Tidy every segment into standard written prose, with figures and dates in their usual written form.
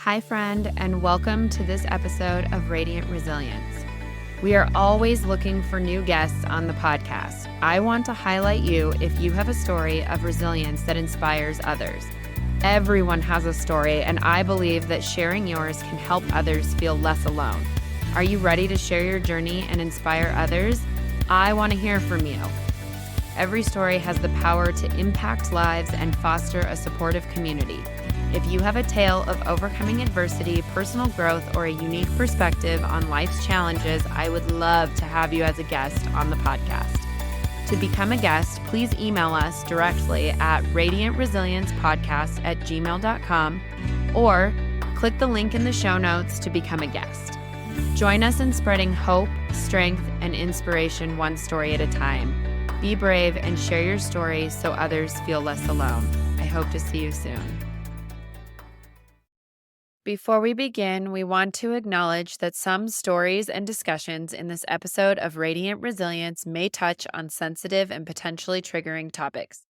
Hi, friend, and welcome to this episode of Radiant Resilience. We are always looking for new guests on the podcast. I want to highlight you if you have a story of resilience that inspires others. Everyone has a story, and I believe that sharing yours can help others feel less alone. Are you ready to share your journey and inspire others? I want to hear from you. Every story has the power to impact lives and foster a supportive community. If you have a tale of overcoming adversity, personal growth, or a unique perspective on life's challenges, I would love to have you as a guest on the podcast. To become a guest, please email us directly at radiantresiliencepodcast@gmail.com or click the link in the show notes to become a guest. Join us in spreading hope, strength, and inspiration one story at a time. Be brave and share your story so others feel less alone. I hope to see you soon. Before we begin, we want to acknowledge that some stories and discussions in this episode of Radiant Resilience may touch on sensitive and potentially triggering topics.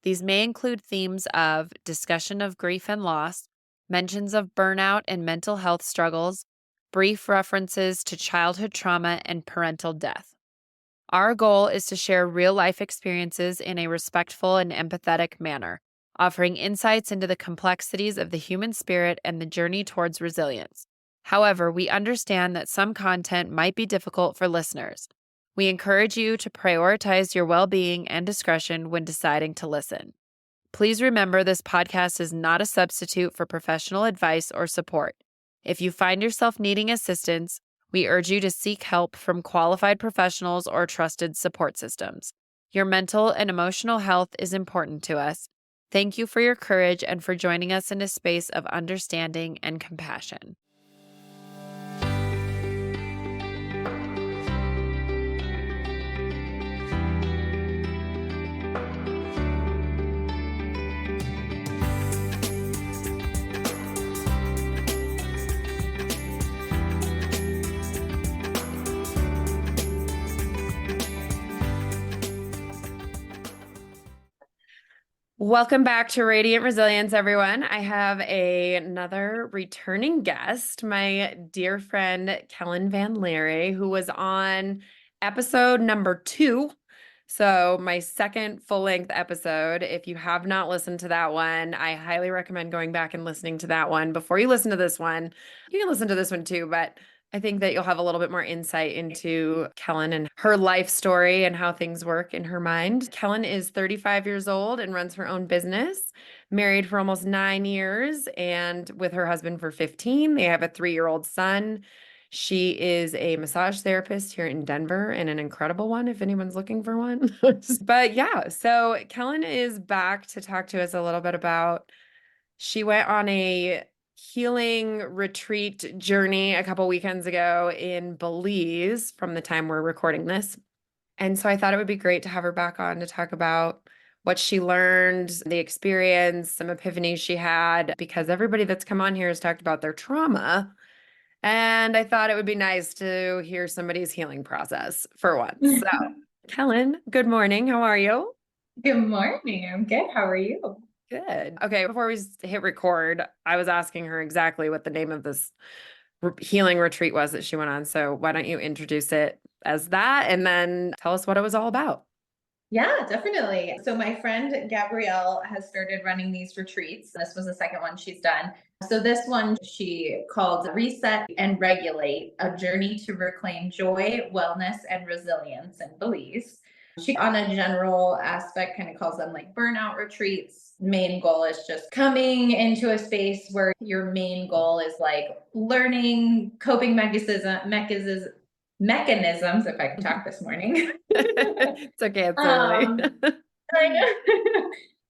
These may include themes of discussion of grief and loss, mentions of burnout and mental health struggles, brief references to childhood trauma and parental death. Our goal is to share real-life experiences in a respectful and empathetic manner, offering insights into the complexities of the human spirit and the journey towards resilience. However, we understand that some content might be difficult for listeners. We encourage you to prioritize your well-being and discretion when deciding to listen. Please remember this podcast is not a substitute for professional advice or support. If you find yourself needing assistance, we urge you to seek help from qualified professionals or trusted support systems. Your mental and emotional health is important to us. Thank you for your courage and for joining us in a space of understanding and compassion. Welcome back to Radiant Resilience, everyone. I have another returning guest, my dear friend, Kellyn Van Laere, who was on episode number 2. So my second full-length episode. If you have not listened to that one, I highly recommend going back and listening to that one before you listen to this one. You can listen to this one too, but I think that you'll have a little bit more insight into Kellen and her life story and how things work in her mind. Kellen is 35 years old and runs her own business, married for almost 9 years and with her husband for 15. They have a 3-year-old son. She is a massage therapist here in Denver and an incredible one if anyone's looking for one. But yeah, so Kellen is back to talk to us a little bit about, she went on a healing retreat journey a couple weekends ago in Belize from the time we're recording this. And so I thought it would be great to have her back on to talk about what she learned, the experience, some epiphanies she had, because everybody that's come on here has talked about their trauma. And I thought it would be nice to hear somebody's healing process for once. So, Kellen, good morning. How are you? Good morning. I'm good. How are you? Good. Okay, before we hit record, I was asking her exactly what the name of this healing retreat was that she went on. So why don't you introduce it as that and then tell us what it was all about? Yeah, definitely. So my friend Gabrielle has started running these retreats. This was the second one she's done. So this one she called Reset and Regulate, a journey to reclaim joy, wellness, and resilience in Belize. She, on a general aspect, kind of calls them like burnout retreats. Main goal is just coming into a space where your main goal is like learning coping mechanisms, if I can talk this morning. It's okay, it's early. I know.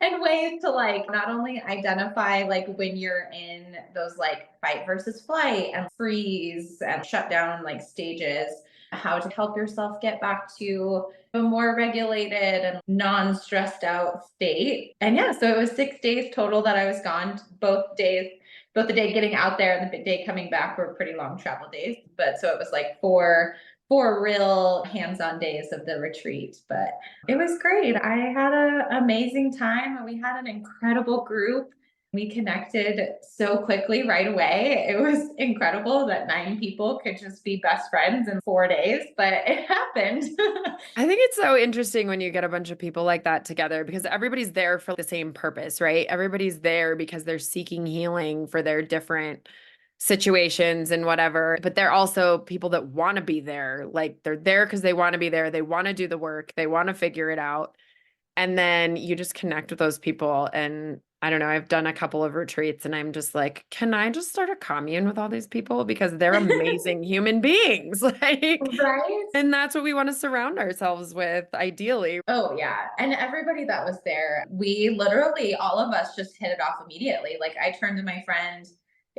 And ways to like not only identify like when you're in those like fight versus flight and freeze and shut down like stages, how to help yourself get back to a more regulated and non-stressed out state. And yeah, so it was 6 days total that I was gone. Both days, both the day getting out there and the day coming back were pretty long travel days. But so it was like four real hands-on days of the retreat. But it was great. I had an amazing time and we had an incredible group. We connected so quickly right away. It was incredible that 9 people could just be best friends in 4 days, but it happened. I think it's so interesting when you get a bunch of people like that together because everybody's there for the same purpose, right? Everybody's there because they're seeking healing for their different situations and whatever. But they're also people that want to be there. Like they're there because they want to be there. They want to do the work. They want to figure it out. And then you just connect with those people. And I don't know, I've done a couple of retreats and I'm just like, can I just start a commune with all these people? Because they're amazing human beings. Like, Right? and that's what we want to surround ourselves with, ideally. Oh, yeah. And everybody that was there, we literally, all of us just hit it off immediately. Like, I turned to my friend.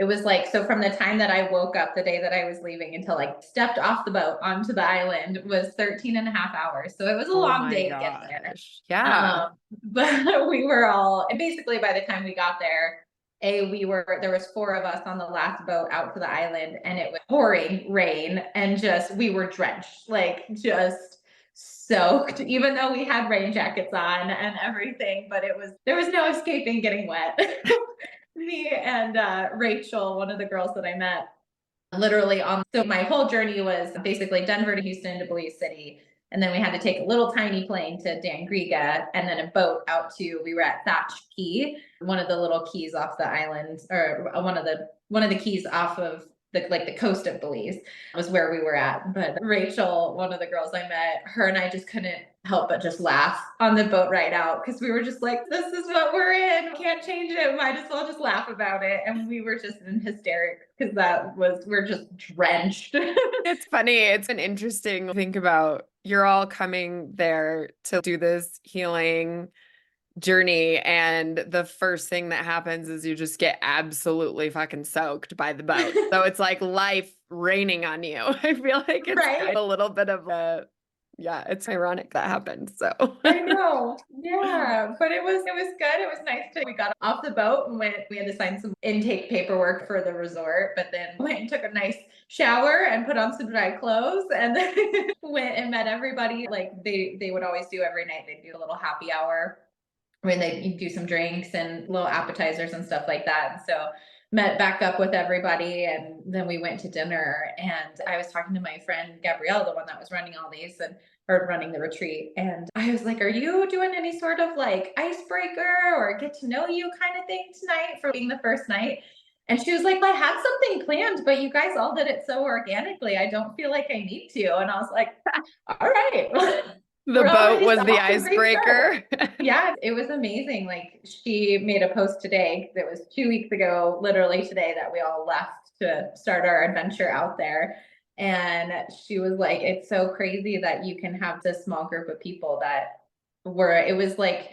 It was like, so from the time that I woke up the day that I was leaving until I stepped off the boat onto the island was 13 and a half hours. So it was a Oh long my day to get there. gosh. Yeah. But we were all, and basically by the time we got there, there was 4 of us on the last boat out to the island and it was pouring rain and just, we were drenched, like just soaked, even though we had rain jackets on and everything, but there was no escaping getting wet. Me and Rachel, one of the girls that I met, literally on, so my whole journey was basically Denver to Houston to Belize City. And then we had to take a little tiny plane to Dangriga and then a boat out to, we were at Thatch Key, one of the little keys off the island, or one of the keys off of the coast of Belize was where we were at. But Rachel, one of the girls I met, her and I just couldn't help but just laugh on the boat ride out because we were just like, this is what we're in. Can't change it. Might as well just laugh about it. And we were just in hysterics because we're just drenched. It's funny. It's an interesting think about. You're all coming there to do this healing journey, and the first thing that happens is you just get absolutely fucking soaked by the boat. So it's like life raining on you. I feel like it's Right? a little bit of a, yeah, it's ironic that happened. So I know. Yeah. But it was good. It was nice we got off the boat and we had to sign some intake paperwork for the resort, but then went and took a nice shower and put on some dry clothes and then went and met everybody. Like they would always do every night. They'd do a little happy hour when they do some drinks and little appetizers and stuff like that. And so met back up with everybody and then we went to dinner and I was talking to my friend Gabrielle, the one that was running all these and or running the retreat. And I was like, are you doing any sort of like icebreaker or get to know you kind of thing tonight for being the first night? And she was like, I had something planned, but you guys all did it so organically. I don't feel like I need to. And I was like, all right. the boat was the icebreaker. Yeah, it was amazing. Like she made a post today that was 2 weeks ago, literally today, that we all left to start our adventure out there. And she was like, it's so crazy that you can have this small group of people that it was like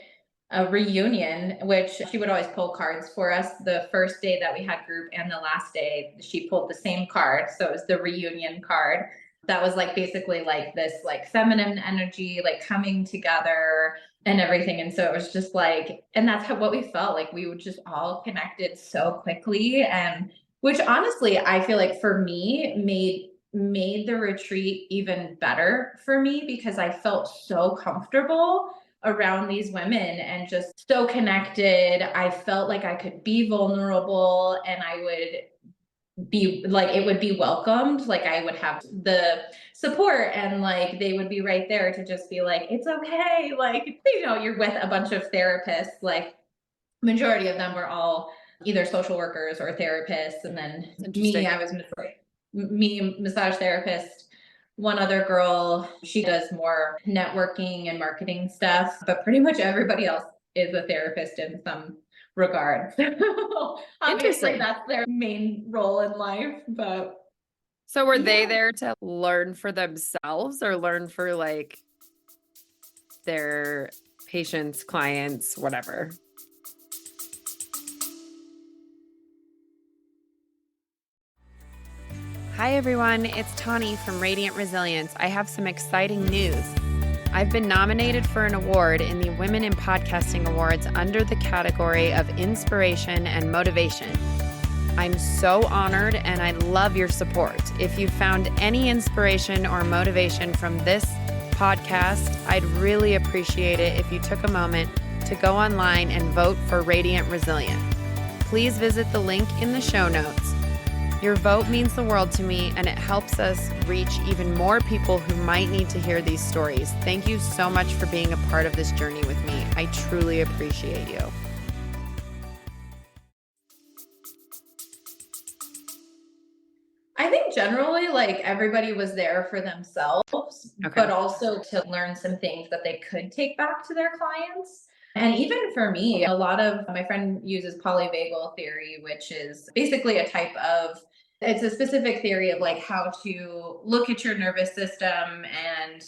a reunion, which she would always pull cards for us. The first day that we had group and the last day, she pulled the same card. So it was the reunion card. That was like basically like this like feminine energy, like coming together and everything. And so it was just like, and that's what we felt like. We would just all connected so quickly. And which honestly, I feel like for me made the retreat even better for me because I felt so comfortable around these women and just so connected. I felt like I could be vulnerable and I would be like, it would be welcomed. Like I would have the support and like, they would be right there to just be like, it's okay. Like, you're with a bunch of therapists, like majority of them were all either social workers or therapists. And then I was massage therapist. One other girl, she does more networking and marketing stuff, but pretty much everybody else is a therapist in some regard. Obviously that's their main role in life, but so were they there to learn for themselves or learn for like their patients, clients, whatever? Hi everyone, it's Tani from Radiant Resilience. I have some exciting news. I've been nominated for an award in the Women in Podcasting Awards under the category of Inspiration and Motivation. I'm so honored and I love your support. If you found any inspiration or motivation from this podcast, I'd really appreciate it if you took a moment to go online and vote for Radiant Resilience. please visit the link in the show notes. Your vote means the world to me, and it helps us reach even more people who might need to hear these stories. Thank you so much for being a part of this journey with me. I truly appreciate you. I think generally, like everybody was there for themselves, Okay. but also to learn some things that they could take back to their clients. And even for me, a lot of my friend uses polyvagal theory, which is basically a type of it's a specific theory of like how to look at your nervous system and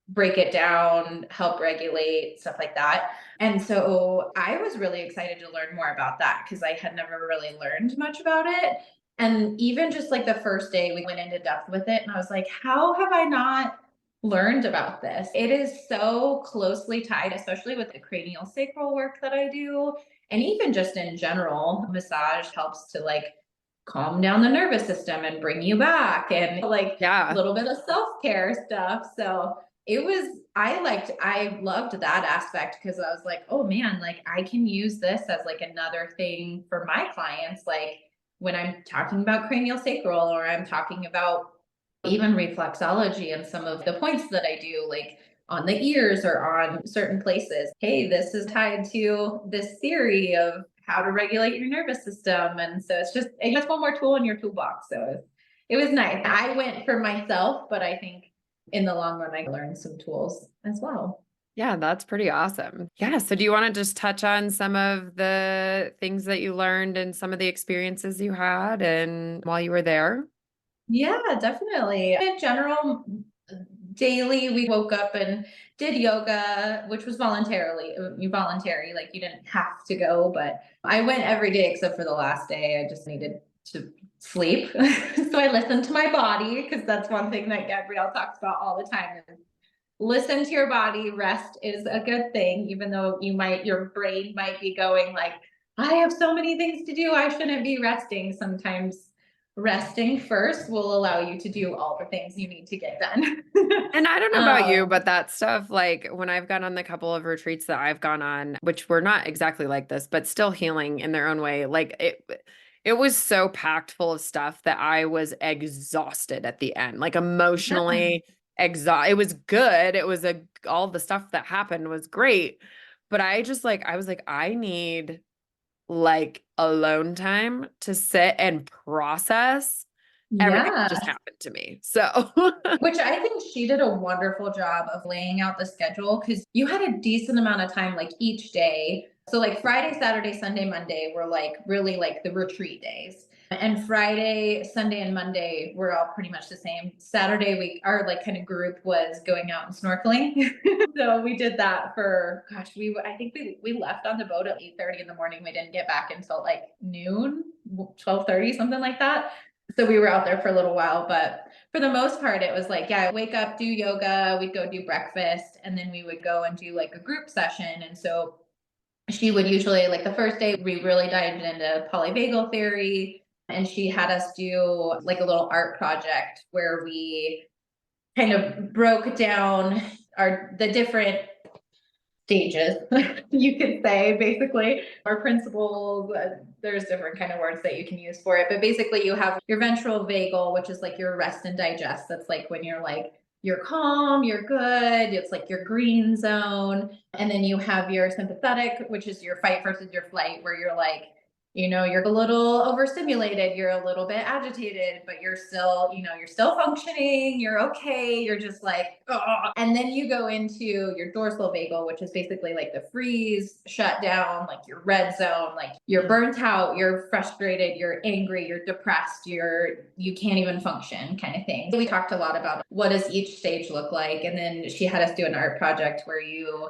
break it down, help regulate, stuff like that. And so I was really excited to learn more about that because I had never really learned much about it. And even just like the first day, we went into depth with it, and I was like, how have I not learned about this? It is so closely tied, especially with the cranial sacral work that I do. And even just in general, massage helps to like calm down the nervous system and bring you back, and like a Yeah. little bit of self-care stuff. So I loved that aspect because I was like, oh man, like I can use this as like another thing for my clients. Like when I'm talking about cranial sacral, or I'm talking about even reflexology and some of the points that I do, like on the ears or on certain places. Hey, this is tied to this theory of how to regulate your nervous system. And so it's just one more tool in your toolbox. So it was nice. I went for myself, but I think in the long run, I learned some tools as well. Yeah, that's pretty awesome. Yeah. So do you want to just touch on some of the things that you learned and some of the experiences you had and while you were there? Yeah, definitely. In general, daily we woke up and did yoga, which was voluntary, like you didn't have to go, but I went every day except for the last day. I just needed to sleep. So I listened to my body because that's one thing that Gabrielle talks about all the time is listen to your body. Rest is a good thing, even though your brain might be going like, I have so many things to do, I shouldn't be resting. Sometimes resting first will allow you to do all the things you need to get done. And I don't know about you, um, but that stuff, like when I've gone on the couple of retreats that I've gone on, which were not exactly like this, but still healing in their own way, like it was so packed full of stuff that I was exhausted at the end, like yeah, emotionally exhausted. It was good. It was all the stuff that happened was great. But I was like, I need like alone time to sit and process everything that just yeah. happened to me. So Which I think she did a wonderful job of laying out the schedule because you had a decent amount of time like each day. So like Friday, Saturday, Sunday, Monday were like really like the retreat days. And Friday, Sunday, and Monday were all pretty much the same. Saturday week, our like kind of group was going out and snorkeling. So we did that for gosh, I think we left on the boat at 8:30 in the morning. We didn't get back until like noon, 12:30, something like that. So we were out there for a little while, but for the most part, it was like, yeah, wake up, do yoga, we'd go do breakfast, and then we would go and do like a group session. And so she would usually, like the first day, we really dived into polyvagal theory, and she had us do like a little art project where we kind of broke down the different stages, you could say, basically, or principles. There's different kind of words that you can use for it, but basically you have your ventral vagal, which is like your rest and digest. That's like when you're like you're calm, you're good, it's like your green zone. And then you have your sympathetic, which is your fight versus your flight, where you're like, you're a little overstimulated, you're a little bit agitated, but you're still functioning, you're okay, you're just like, oh. And then you go into your dorsal vagal, which is basically like the freeze, shut down, like your red zone, like you're burnt out, you're frustrated, you're angry, you're depressed, you can't even function kind of thing. So we talked a lot about what does each stage look like. And then she had us do an art project where you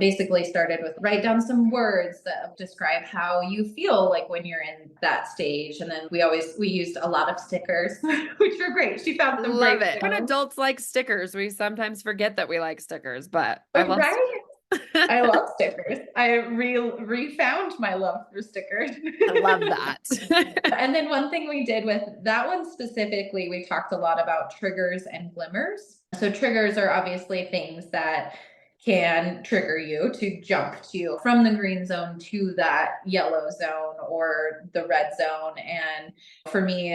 basically started with write down some words that describe how you feel like when you're in that stage. And then we used a lot of stickers, which were great. She found some love great it. When stickers. adults like stickers, we sometimes forget that we like stickers, but I love Right? stickers. I love stickers. I refound my love for stickers. I love that. And then one thing we did with that one specifically, we talked a lot about triggers and glimmers. So triggers are obviously things that can trigger you to jump to from the green zone to that yellow zone or the red zone. And for me,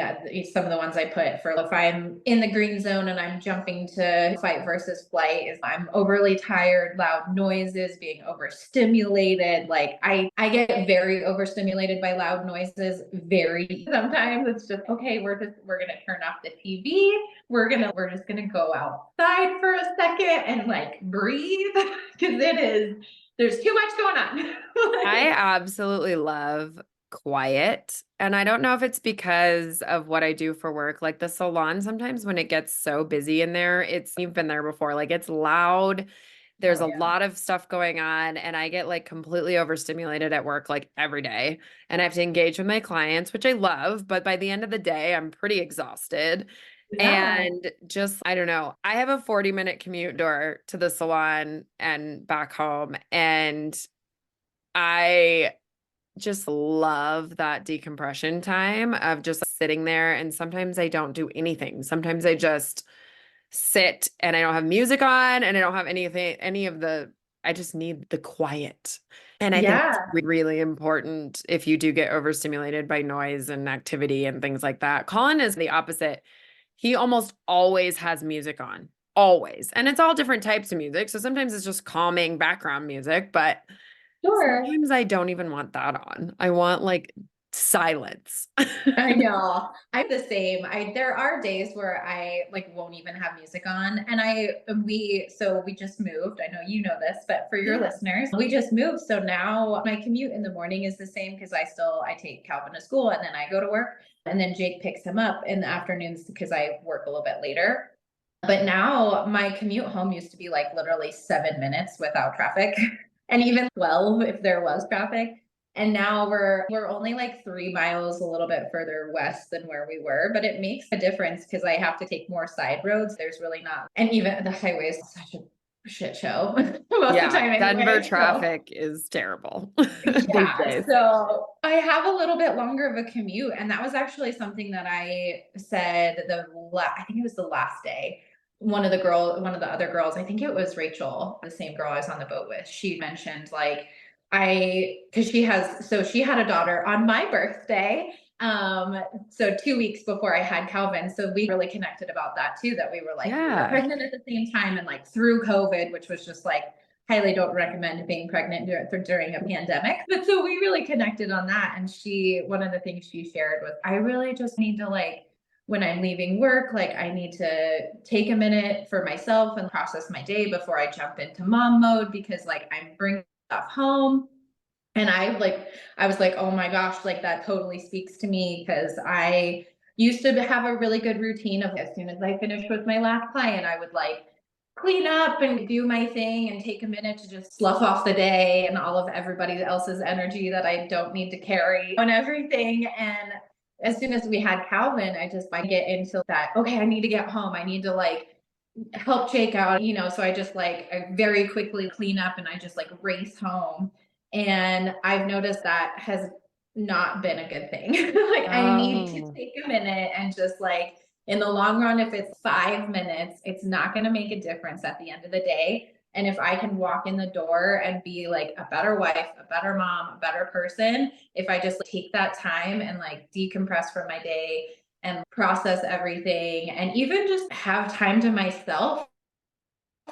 some of the ones I put for if I'm in the green zone and I'm jumping to fight versus flight is I'm overly tired, loud noises, being overstimulated. Like I get very overstimulated by loud noises very sometimes. It's just okay, we're gonna turn off the TV. We're just gonna go outside for a second and like breathe because there's too much going on. I absolutely love quiet. And I don't know if it's because of what I do for work. Like the salon, sometimes when it gets so busy in there, you've been there before, like it's loud. There's Oh a yeah. lot of stuff going on, and I get like completely overstimulated at work like every day. And I have to engage with my clients, which I love, but by the end of the day, I'm pretty exhausted. Yeah. And just, I don't know. I have a 40-minute commute door to the salon and back home. And I just love that decompression time of just sitting there. And sometimes I don't do anything. Sometimes I just sit and I don't have music on and I don't have I just need the quiet. And I think it's Yeah. really important if you do get overstimulated by noise and activity and things like that. Colin is the opposite. He almost always has music on, always. And it's all different types of music. So sometimes it's just calming background music, but Sure. sometimes I don't even want that on. I want like silence. I know. I'm the same. There are days where I like won't even have music on. And we just moved. I know you know this, but for your Yeah. listeners, we just moved. So now my commute in the morning is the same because I take Calvin to school and then I go to work and then Jake picks him up in the afternoons because I work a little bit later. But now my commute home used to be like literally 7 minutes without traffic and even 12 if there was traffic. And now we're only like 3 miles a little bit further west than where we were, but it makes a difference because I have to take more side roads. There's really not, and even the highway is such a shit show most of the Yeah, time Denver anyway. So traffic is terrible these yeah, days. so I have a little bit longer of a commute, and that was actually something that I said I think it was the last day. One of the other girls, I think it was Rachel, the same girl I was on the boat with. She mentioned like because she had a daughter on my birthday. So 2 weeks before I had Calvin, so we really connected about that too. That we were Yeah. pregnant at the same time, and like through COVID, which was just like highly don't recommend being pregnant during a pandemic. But so we really connected on that. And one of the things she shared was, I really just need to like, when I'm leaving work, like I need to take a minute for myself and process my day before I jump into mom mode because like I'm bringing stuff home. And I was like, oh my gosh, like that totally speaks to me because I used to have a really good routine of as soon as I finished with my last client, I would like clean up and do my thing and take a minute to just slough off the day and all of everybody else's energy that I don't need to carry on everything. And as soon as we had Calvin, I get into that, okay, I need to get home. I need to like help Jake out, so I very quickly clean up and I just like race home. And I've noticed that has not been a good thing. Like I need to Oh. take a minute and just like in the long run, if it's 5 minutes, it's not going to make a difference at the end of the day. And if I can walk in the door and be like a better wife, a better mom, a better person, if I just take that time and like decompress from my day and process everything and even just have time to myself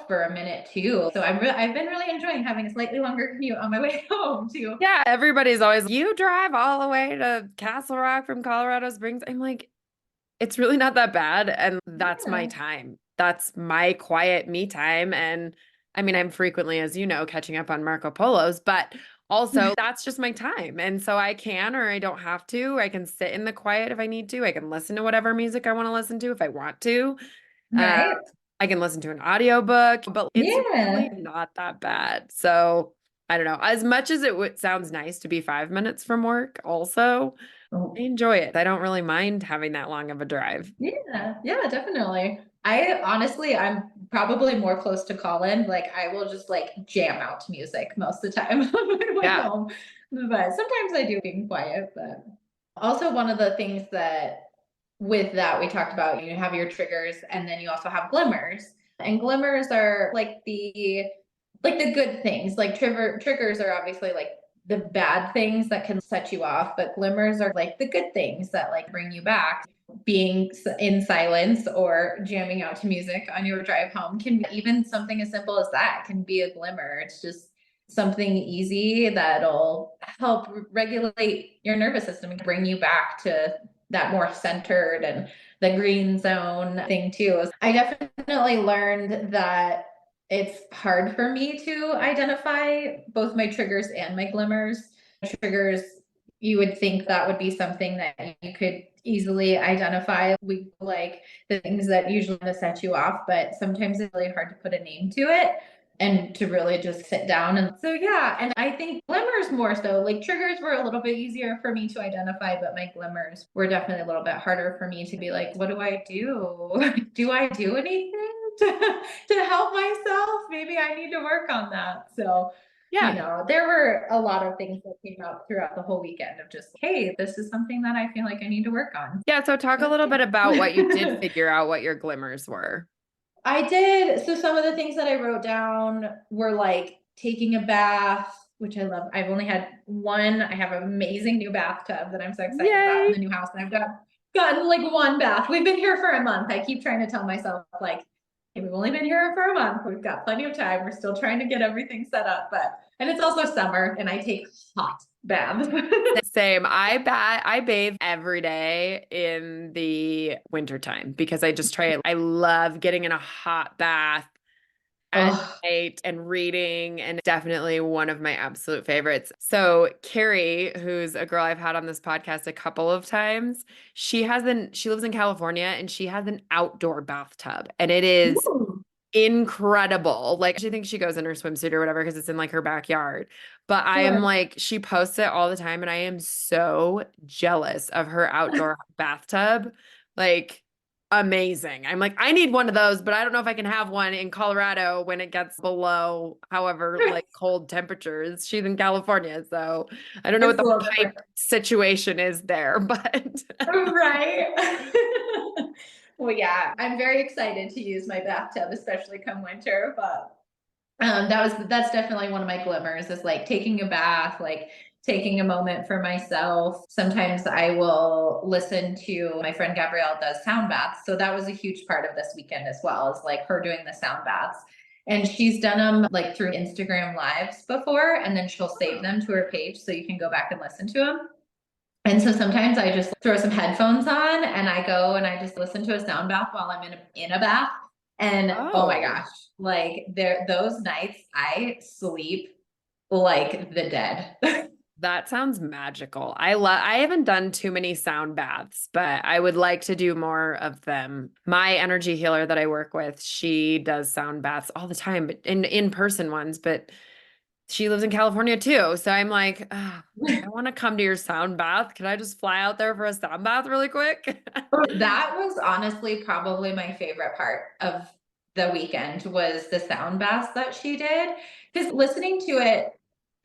for a minute too. So I've been really enjoying having a slightly longer commute on my way home too. Yeah, everybody's always, you drive all the way to Castle Rock from Colorado Springs. I'm like, it's really not that bad. And that's my Yeah. time. That's my quiet me time. And I mean, I'm frequently, as you know, catching up on Marco Polos, but also that's just my time. And so I can, or I don't have to. I can sit in the quiet if I need to. I can listen to whatever music I want to listen to if I want to. Uh, Right. I can listen to an audiobook, but it's really Yeah. not that bad. So I don't know. As much as sounds nice to be 5 minutes from work, also, I Oh, enjoy it. I don't really mind having that long of a drive. yeah. Yeah, definitely. I'm probably more close to Colin. Like I will just like jam out to music most of the time on my way Yeah. home. But sometimes I do being quiet. But also one of the things that with that we talked about, you have your triggers and then you also have glimmers. And glimmers are like the good things. Like triggers are obviously like the bad things that can set you off, but glimmers are like the good things that like bring you back. Being in silence or jamming out to music on your drive home can be even something as simple as that can be a glimmer. It's just something easy that'll help regulate your nervous system and bring you back to that more centered and the green zone thing too. I definitely learned that it's hard for me to identify both my triggers and my glimmers. Triggers, you would think that would be something that you could easily identify. We like the things that usually set you off, but sometimes it's really hard to put a name to it and to really just sit down. And so, yeah. And I think glimmers more so, like triggers were a little bit easier for me to identify, but my glimmers were definitely a little bit harder for me to be like, what do I do? Do I do anything to help myself? Maybe I need to work on that. So, Yeah. there were a lot of things that came out throughout the whole weekend of just, hey, this is something that I feel like I need to work on. Yeah. So talk a little bit about what you did figure out what your glimmers were. I did. So some of the things that I wrote down were like taking a bath, which I love. I've only had one. I have an amazing new bathtub that I'm so excited about in Yay. the new house. And gotten like one bath. We've been here for a month. I keep trying to tell myself like, hey, we've only been here for a month. We've got plenty of time. We're still trying to get everything set up, and it's also summer and I take hot baths. Same. I bathe every day in the wintertime because I just try it. I love getting in a hot bath at Oh, night and reading, and definitely one of my absolute favorites. So Carrie, who's a girl I've had on this podcast a couple of times, she lives in California and she has an outdoor bathtub and it is ooh, incredible. Like she thinks she goes in her swimsuit or whatever because it's in like her backyard. But I am sure. like, she posts it all the time and I am so jealous of her outdoor bathtub. Like amazing. I'm like, I need one of those, but I don't know if I can have one in Colorado when it gets below however like cold temperatures. She's in California, so I don't know what It's a the little different. pipe situation is there, but Right. Well, yeah, I'm very excited to use my bathtub, especially come winter. But that's definitely one of my glimmers is like taking a bath, like taking a moment for myself. Sometimes I will listen to my friend Gabrielle does sound baths. So that was a huge part of this weekend as well, is like her doing the sound baths. And she's done them like through Instagram lives before, and then she'll save them to her page so you can go back and listen to them. And so sometimes I just throw some headphones on and I go and I just listen to a sound bath while I'm in a bath. And oh my oh. gosh, like those nights I sleep like the dead. That sounds magical. I haven't done too many sound baths, but I would like to do more of them. My energy healer that I work with, she does sound baths all the time, but in-person ones, but she lives in California too. So I'm like, "Ah, I want to come to your sound bath. Can I just fly out there for a sound bath really quick?" That was honestly probably my favorite part of the weekend was the sound baths that she did. Because listening to it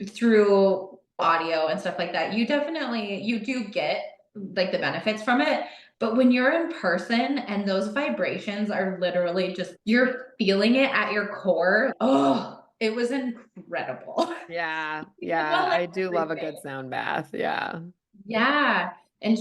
through audio and stuff like that, you do get like the benefits from it. But when you're in person and those vibrations are literally just you're feeling it at your core. Oh, it was incredible. Yeah, It yeah, felt like I do love a everything. good sound bath. Yeah. Yeah. And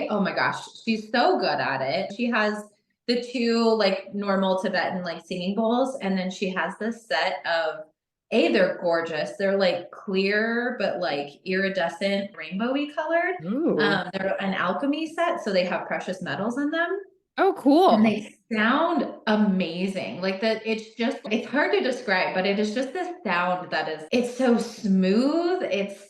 oh my gosh, she's so good at it. She has the two like normal Tibetan like singing bowls, and then she has this set of they're gorgeous. They're like clear but like iridescent, rainbowy colored. Ooh. They're an alchemy set, so they have precious metals in them. Oh, And cool. they sound amazing. Like that, it's hard to describe, but it is just this sound it's so smooth. It's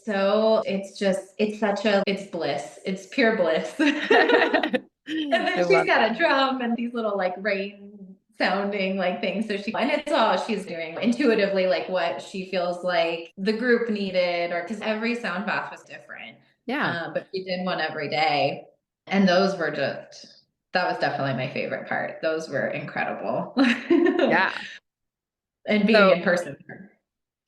bliss. It's pure bliss. And I then she's love got a that. drum and these little like rain sounding like things. And it's all she's doing intuitively, like what she feels like the group needed, or because every sound bath was different. Yeah. But she did one every day. And that was definitely my favorite part. Those were incredible. Yeah. And being So in person.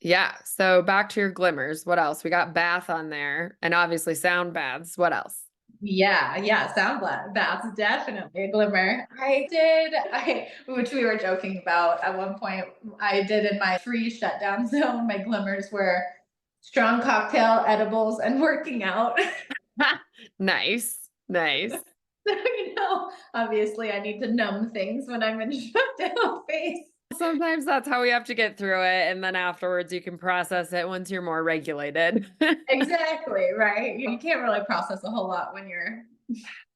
yeah. So back to your glimmers. What else? We got bath on there and obviously sound baths. What else? Yeah, yeah, that's definitely a glimmer. Which we were joking about at one point, I did in my free shutdown zone, my glimmers were strong cocktail, edibles, and working out. Nice, nice. Obviously I need to numb things when I'm in shutdown phase. Sometimes that's how we have to get through it. And then afterwards, you can process it once you're more regulated. Exactly, right? You can't really process a whole lot when you're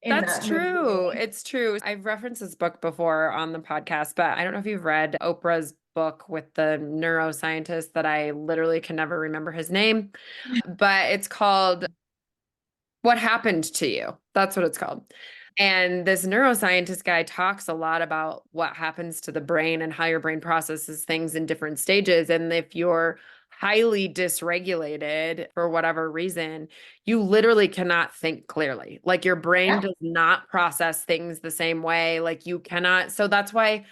in That's that mood. true. It's true. I've referenced this book before on the podcast, but I don't know if you've read Oprah's book with the neuroscientist that I literally can never remember his name, but it's called What Happened to You. That's what it's called. And this neuroscientist guy talks a lot about what happens to the brain and how your brain processes things in different stages. And if you're highly dysregulated for whatever reason, you literally cannot think clearly. Like your brain Yeah. does not process things the same way. Like you cannot. So that's why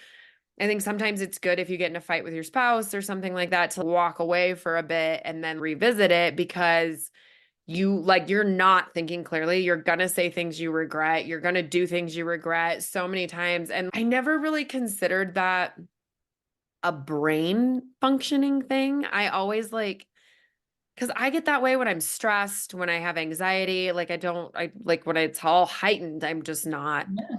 I think sometimes it's good if you get in a fight with your spouse or something like that to walk away for a bit and then revisit it because you're not thinking clearly. You're gonna say things you regret. You're gonna do things you regret so many times. And I never really considered that a brain functioning thing. I always because I get that way when I'm stressed, when I have anxiety. I like when it's all heightened, I'm just not Yeah.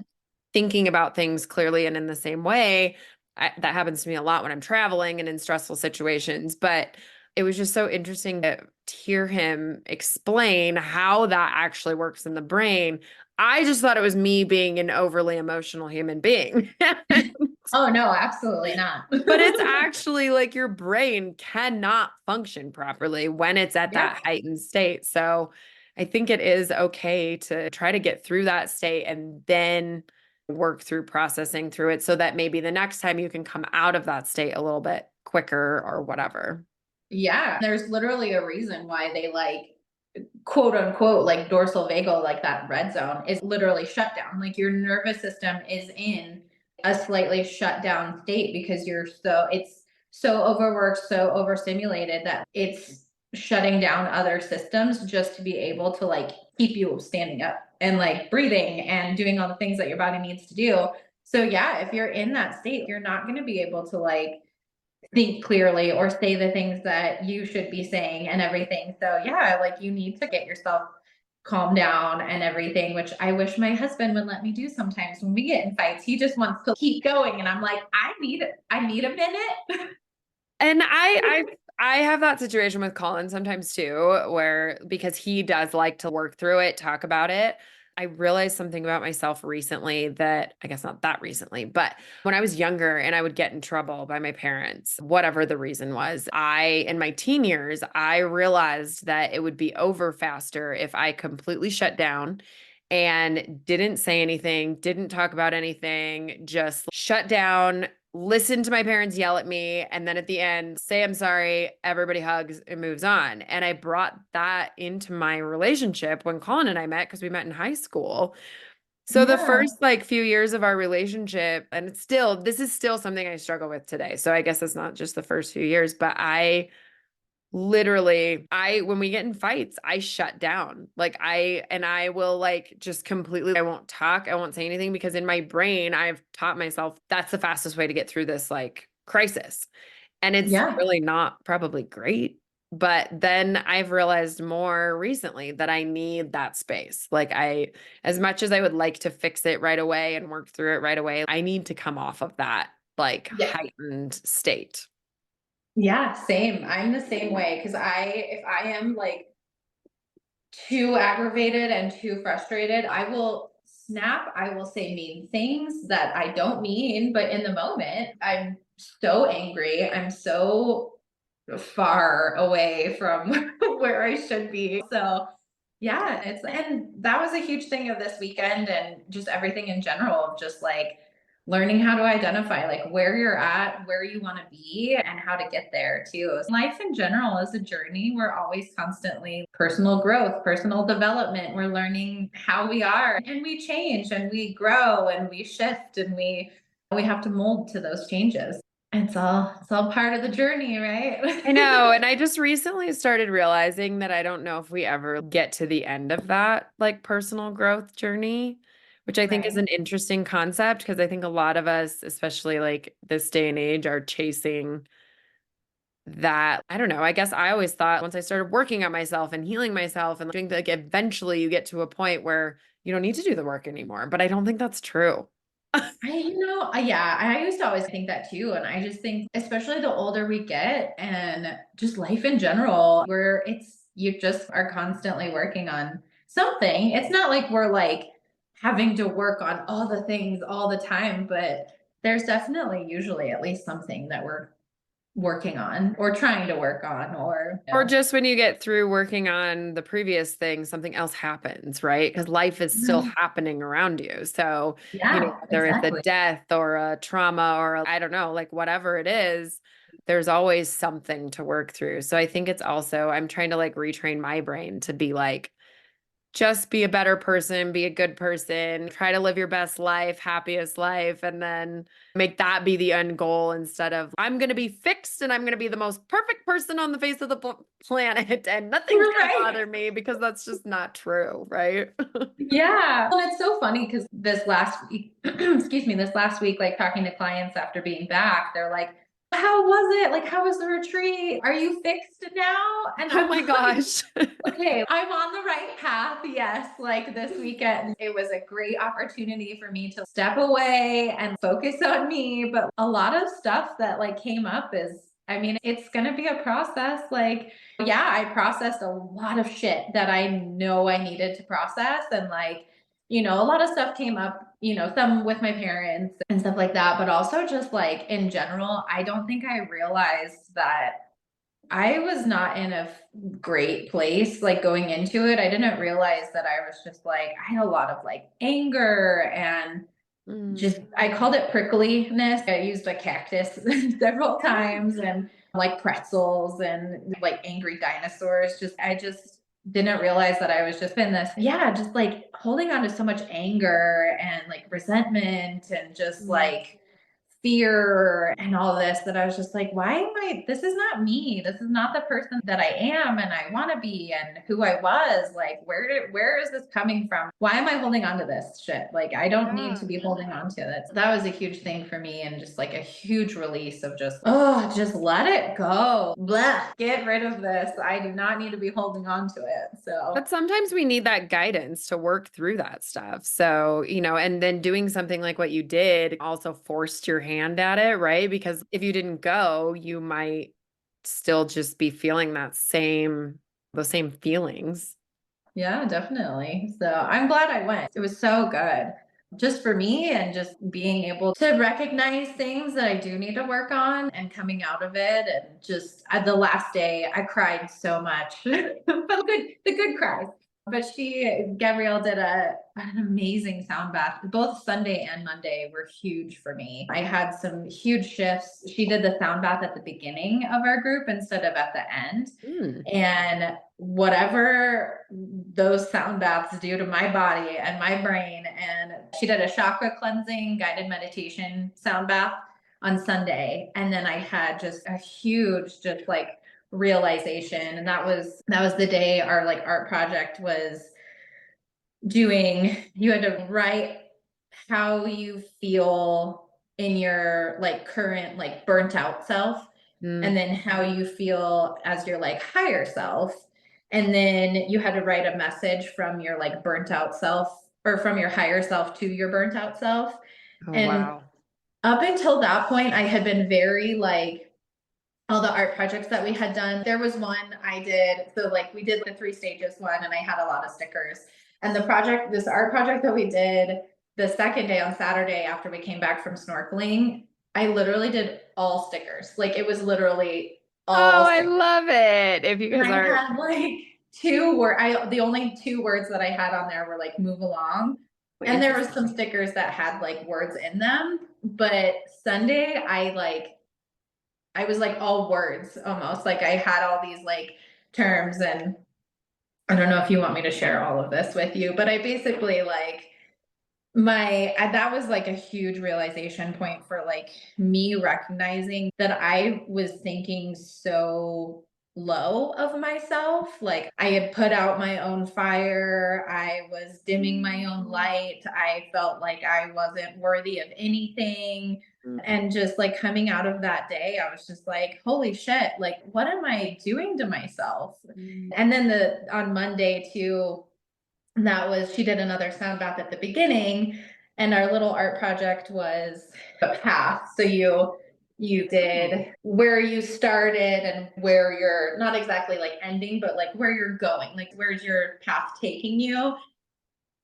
thinking about things clearly and in the same way. That happens to me a lot when I'm traveling and in stressful situations. But it was just so interesting to hear him explain how that actually works in the brain. I just thought it was me being an overly emotional human being. Oh no, absolutely not. But it's actually like your brain cannot function properly when it's at Yeah. that heightened state. So I think it is okay to try to get through that state and then work through processing through it so that maybe the next time you can come out of that state a little bit quicker or whatever. Yeah. There's literally a reason why they quote unquote like dorsal vagal, like that red zone is literally shut down. Like your nervous system is in a slightly shut down state because it's so overworked, so overstimulated that it's shutting down other systems just to be able to keep you standing up and breathing and doing all the things that your body needs to do. So yeah, if you're in that state, you're not going to be able to think clearly or say the things that you should be saying and everything. So yeah, you need to get yourself calmed down and everything, which I wish my husband would let me do sometimes when we get in fights. He just wants to keep going and I'm like, I need a minute. And I have that situation with Colin sometimes too, where because he does like to work through it, talk about it. I realized something about myself recently that I guess not that recently, but when I was younger and I would get in trouble by my parents, whatever the reason was, in my teen years, I realized that it would be over faster if I completely shut down and didn't say anything, didn't talk about anything, just shut down, listen to my parents yell at me, and then at the end, say I'm sorry, everybody hugs and moves on. And I brought that into my relationship when Colin and I met because we met in high school. So the Yeah. first few years of our relationship, and this is still something I struggle with today. So I guess it's not just the first few years, but I literally, when we get in fights, I shut down. I will just completely, I won't talk, I won't say anything because in my brain, I've taught myself that's the fastest way to get through this crisis. And it's Yeah. really not probably great. But then I've realized more recently that I need that space. As much as I would like to fix it right away and work through it right away, I need to come off of that Yeah. heightened state. Yeah. Same. I'm the same way. If I am too aggravated and too frustrated, I will snap. I will say mean things that I don't mean, but in the moment, I'm so angry. I'm so far away from where I should be. So, yeah, and that was a huge thing of this weekend and just everything in general of just learning how to identify where you're at, where you want to be, and how to get there too. Life in general is a journey. We're always constantly personal growth, personal development. We're learning how we are and we change and we grow and we shift and we have to mold to those changes. It's all part of the journey, I know. right? And I just recently started realizing that I don't know if we ever get to the end of that like personal growth journey, which I think is Right. an interesting concept because I think a lot of us, especially like this day and age, are chasing that. I don't know. I guess I always thought once I started working on myself and healing myself and doing like eventually you get to a point where you don't need to do the work anymore. But I don't think that's true. Yeah, I used to always think that too. And I just think, especially the older we get and just life in general, where you just are constantly working on something. It's not like we're like having to work on all the things all the time, but there's definitely usually at least something that we're working on or trying to work on, Or just when you get through working on the previous thing, something else happens, right? Because life is still Mhm. happening around you. So, Yeah, whether it's a exactly. death or a trauma or I don't know, like whatever it is, there's always something to work through. So I think it's also, I'm trying to like retrain my brain to be like, just be a better person, be a good person, try to live your best life, happiest life, and then make that be the end goal instead of I'm going to be fixed and I'm going to be the most perfect person on the face of the planet and nothing's going to Right. bother me because that's just not true, right? Yeah. Well, it's so funny because this last week, excuse me, this last week, like talking to clients after being back, they're like, how was it? Like, how was the retreat? Are you fixed now? And Oh I'm my like, gosh. okay, I'm on the right path. Yes. Like this weekend, it was a great opportunity for me to step away and focus on me. But a lot of stuff that like came up I mean, it's going to be a process. Like, yeah, I processed a lot of shit that I know I needed to process. And like, a lot of stuff came up, some with my parents and stuff like that. But also just like in general, I don't think I realized that I was not in a great place like going into it. I didn't realize that I was just like, I had a lot of like anger and Mm. just, I called it prickliness. I used a cactus several Yeah. times and like pretzels and like angry dinosaurs. I just didn't realize that I was just in this, yeah, just like holding on to so much anger and like resentment and just Mm. like fear and all this that I was just like, why am this is not me. This is not the person that I am and I want to be and who I was. Like, where is this coming from? Why am I holding on to this shit? Like, I don't need to Yeah. be holding on to it. That was a huge thing for me and just like a huge release of just, oh, just let it go. Blah, get rid of this. I do not need to be holding on to it. So But sometimes we need that guidance to work through that stuff. So, and then doing something like what you did also forced your hand at it, right? Because if you didn't go, you might still just be feeling those same feelings. yeah, definitely. So I'm glad I went. It was so good just for me and just being able to recognize things that I do need to work on and coming out of it. And just at the last day, I cried so much, but the good cries. But Gabrielle did an amazing sound bath. Both Sunday and Monday were huge for me. I had some huge shifts. She did the sound bath at the beginning of our group instead of at the end. Mm. And whatever those sound baths do to my body and my brain. And she did a chakra cleansing guided meditation sound bath on Sunday. And then I had just a huge, just like realization. And that was the day our like art project was you had to write how you feel in your like current like burnt out self Mm. and then how you feel as your like higher self and then you had to write a message from your like burnt out self or from your higher self to your burnt out self Oh, and wow. up until that point I had been very like all the art projects that we had done. There was one I did. So like we did the 3 stages one and I had a lot of stickers. And this art project that we did the second day on Saturday after we came back from snorkeling, I literally did all stickers. Like it was literally Oh, all I stickers. love it. If you And guys I are, had like the only 2 words that I had on there were like move along. oh, And there was some interesting. stickers that had like words in them. But Sunday, I was like all words almost. Like I had all these like terms and I don't know if you want me to share all of this with you, but I basically like That was like a huge realization point for like me recognizing that I was thinking so low of myself. Like I had put out my own fire, I was dimming my own light, I felt like I wasn't worthy of anything. And just like coming out of that day, I was just like, holy shit, like what am I doing to myself? And then on Monday too, that was she did another sound bath at the beginning, and our little art project was a path. So you did where you started and where you're not exactly like ending, but like where you're going, like where's your path taking you.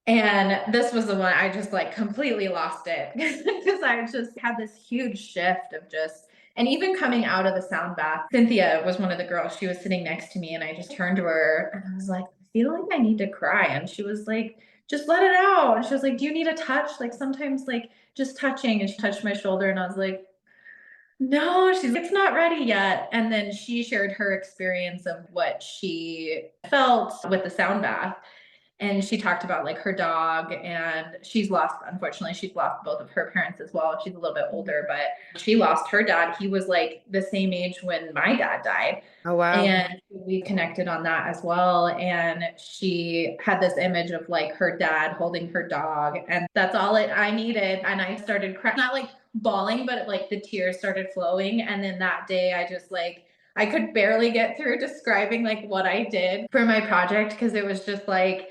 And this was the one I just like completely lost it because I just had this huge shift of just, and even coming out of the sound bath, Cynthia was one of the girls. She was sitting next to me, and I just turned to her and I was like, I feel like I need to cry. And she was like, just let it out. And she was like, do you need a touch? Like sometimes, like just touching. And she touched my shoulder, and I was like, no, she's like, it's not ready yet. And then she shared her experience of what she felt with the sound bath, and she talked about like her dog, and unfortunately she's lost both of her parents as well. She's a little bit older, but she lost her dad. He was like the same age when my dad died. Oh, wow. And we connected on that as well. And she had this image of like her dad holding her dog, and that's all I needed. And I started crying, not like bawling, but like the tears started flowing. And then that day I just like, I could barely get through describing like what I did for my project, because it was just like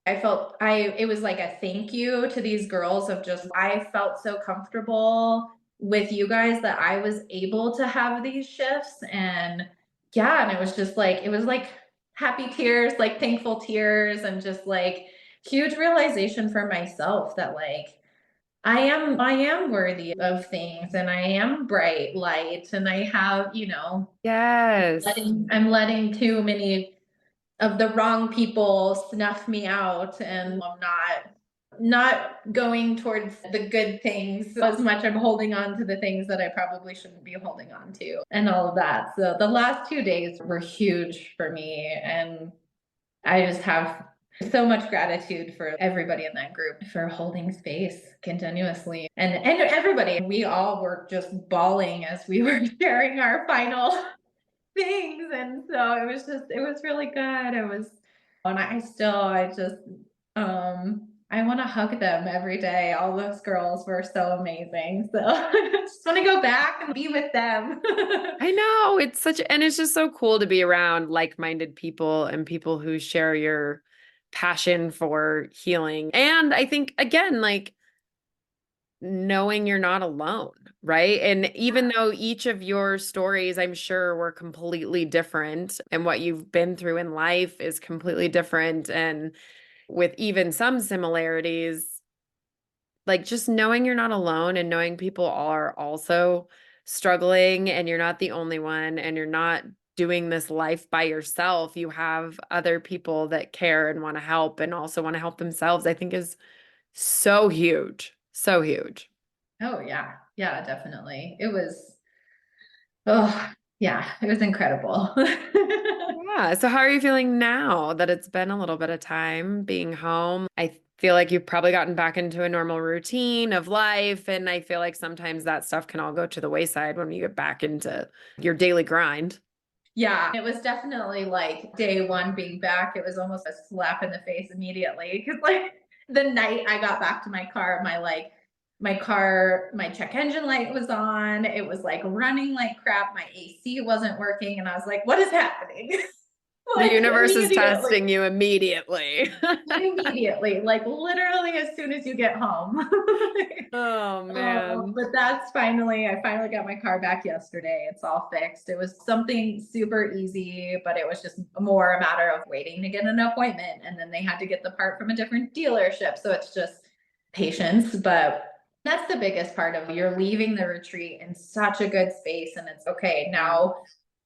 it was like a thank you to these girls of just, I felt so comfortable with you guys that I was able to have these shifts. And yeah, and it was like happy tears, like thankful tears, and just like huge realization for myself that like I am worthy of things, and I am bright light, and I have, Yes. I'm letting too many of the wrong people snuff me out, and I'm not going towards the good things as much. I'm holding on to the things that I probably shouldn't be holding on to, and all of that. So the last 2 days were huge for me, and I just have so much gratitude for everybody in that group for holding space continuously, and everybody. We all were just bawling as we were sharing our final things. And so it was really good. And I just, I want to hug them every day. All those girls were so amazing. So I just want to go back and be with them. I know and it's just so cool to be around like-minded people and people who share your passion for healing. And I think, again, like knowing you're not alone, right? And even though each of your stories, I'm sure, were completely different, and what you've been through in life is completely different, and with even some similarities, like just knowing you're not alone and knowing people are also struggling and you're not the only one and you're not doing this life by yourself. You have other people that care and want to help and also want to help themselves, I think is so huge. So huge. Oh yeah. Yeah, definitely. Oh yeah, it was incredible. Yeah. So how are you feeling now that it's been a little bit of time being home? I feel like you've probably gotten back into a normal routine of life. And I feel like sometimes that stuff can all go to the wayside when you get back into your daily grind. Yeah, it was definitely like day one being back. It was almost a slap in the face immediately, because like the night I got back to my car, my check engine light was on. It was like running like crap. My AC wasn't working, and I was like, what is happening? The Like universe is immediately. testing you immediately. Immediately, like literally as soon as you get home. Oh Oh, man. but I finally got my car back yesterday. It's all fixed. It was something super easy, but it was just more a matter of waiting to get an appointment. And then they had to get the part from a different dealership. So it's just patience. But that's the biggest part of you're leaving the retreat in such a good space. And it's okay. Yeah. Now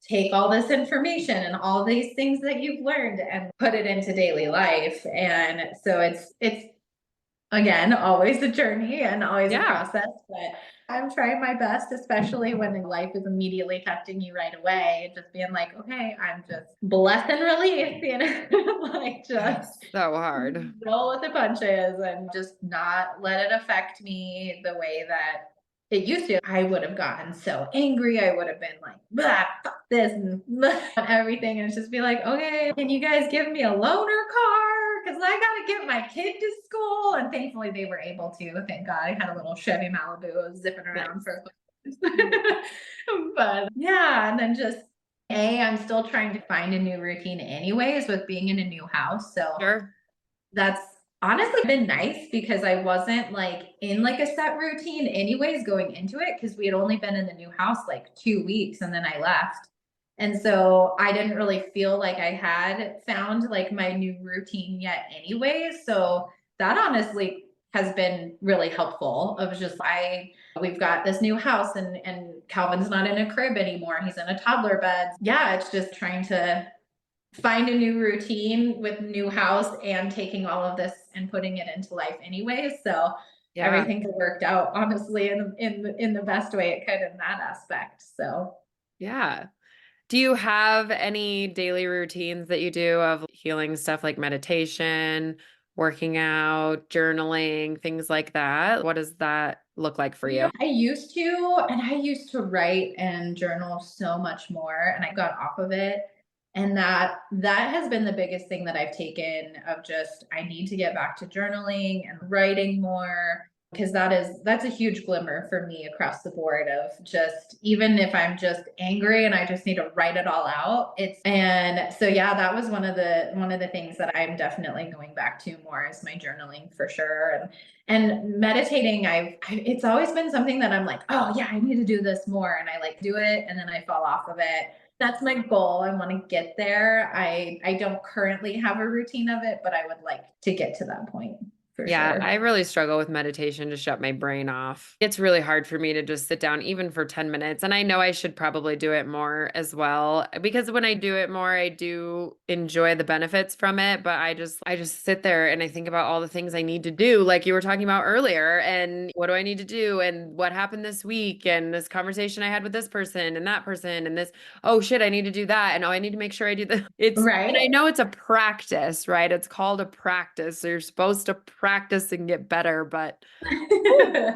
take all this information and all these things that you've learned and put it into daily life. And so it's again, always a journey and always a Yeah. process, but I'm trying my best, especially when life is immediately testing you right away. Just being like, okay, I'm just blessed and released, like just So hard. roll with the punches and just not let it affect me the way that it used to. I would have gotten so angry. I would have been like, blah, fuck this and blah, everything. And it's just be like, okay, can you guys give me a loaner car? Because I got to get my kid to school. And thankfully they were able to. Thank God. I had a little Chevy Malibu. I was zipping around Nice. for but yeah, and then just I'm still trying to find a new routine anyways with being in a new house. So Sure. that's honestly been nice because I wasn't like in like a set routine anyways going into it because we had only been in the new house like 2 weeks and then I left. And so I didn't really feel like I had found like my new routine yet anyways. So that honestly has been really helpful of just we've got this new house and Calvin's not in a crib anymore. He's in a toddler bed. Yeah, it's just trying to find a new routine with new house and taking all of this and putting it into life anyway. So Yeah. everything worked out honestly in the best way it could in that aspect. So Yeah. Do you have any daily routines that you do of healing stuff like meditation, working out, journaling, things like that? What does that look like for yeah, you? I used to write and journal so much more and I got off of it. And that has been the biggest thing that I've taken of just I need to get back to journaling and writing more because that's a huge glimmer for me across the board of just even if I'm just angry and I just need to write it all out. It's and so yeah, that was one of the things that I'm definitely going back to more is my journaling for sure. And meditating, it's always been something that I'm like, oh yeah, I need to do this more. And I like do it and then I fall off of it. That's my goal. I want to get there. I don't currently have a routine of it, but I would like to get to that point for Yeah, sure. I really struggle with meditation to shut my brain off. It's really hard for me to just sit down even for 10 minutes. And I know I should probably do it more as well because when I do it more, I do enjoy the benefits from it, but I just sit there and I think about all the things I need to do like you were talking about earlier and what do I need to do and what happened this week and this conversation I had with this person and that person and this oh shit, I need to do that. And oh, I need to make sure I do that. And I Right. know it's a practice, right? It's called a practice. So you're supposed to practice and get better, but whew,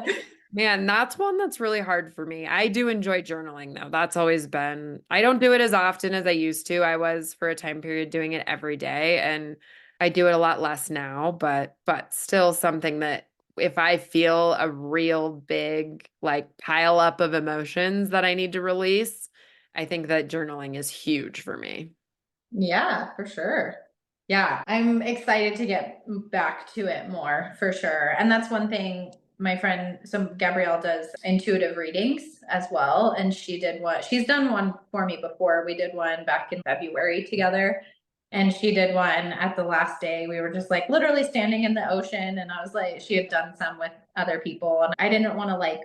man, that's one that's really hard for me. I do enjoy journaling though. That's always been, I don't do it as often as I used to. I was for a time period doing it every day and I do it a lot less now, but still something that if I feel a real big like pile up of emotions that I need to release, I think that journaling is huge for me. Yeah, for sure. Yeah, I'm excited to get back to it more for sure. And that's one thing my friend, so Gabrielle does intuitive readings as well. And she's done one for me before. We did one back in February together. And she did one at the last day. We were just like literally standing in the ocean. And I was like, she had done some with other people. And I didn't want to like